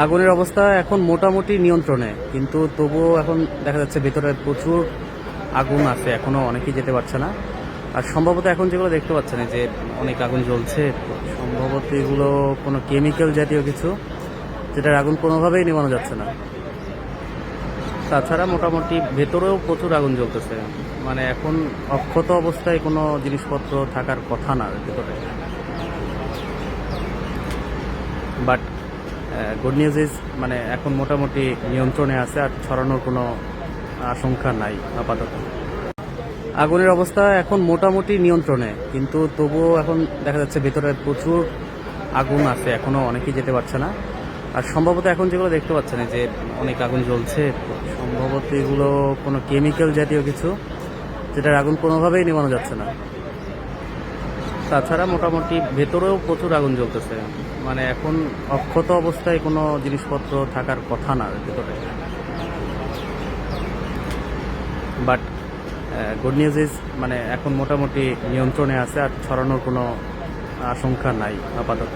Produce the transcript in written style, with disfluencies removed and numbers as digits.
আগুনের অবস্থা এখন মোটামুটি নিয়ন্ত্রণে, কিন্তু তবুও এখন দেখা যাচ্ছে ভেতরে প্রচুর আগুন আছে, এখনো অনেকেই যেতে পারছে না। আর সম্ভবত এখন যেগুলো দেখতে পাচ্ছেন যে অনেক আগুন জ্বলছে, সম্ভবত এগুলো কোনো কেমিক্যাল জাতীয় কিছু, যেটার আগুন কোনোভাবেই নেভানো যাচ্ছে না। তাছাড়া মোটামুটি ভেতরেও প্রচুর আগুন জ্বলতেছে, মানে এখন অক্ষত অবস্থায় কোনো জিনিসপত্র থাকার কথা না ভেতরে। বাট গুড নিউজ ইজ, মানে এখন মোটামুটি নিয়ন্ত্রণে আছে, আর ছড়ানোর কোনো আশঙ্কা নাই আপাতত। আগুনের অবস্থা এখন মোটামুটি নিয়ন্ত্রণে, কিন্তু তবুও এখন দেখা যাচ্ছে ভেতরে প্রচুর আগুন আছে, এখনো অনেকেই যেতে পারছে না। আর সম্ভবত এখন যেগুলো দেখতে পাচ্ছেন যে অনেক আগুন জ্বলছে, সম্ভবত এগুলো কোনো কেমিক্যাল জাতীয় কিছু, যেটার আগুন কোনোভাবেই নেভানো যাচ্ছে না। তাছাড়া মোটামুটি ভেতরেও প্রচুর আগুন জ্বলতেছে, মানে এখন অক্ষত অবস্থায় কোনো জিনিসপত্র থাকার কথা না ভেতরে। বাট গুড নিউজ ইজ, মানে এখন মোটামুটি নিয়ন্ত্রণে আছে, আর ছড়ানোর কোনো আশঙ্কা নাই আপাতত।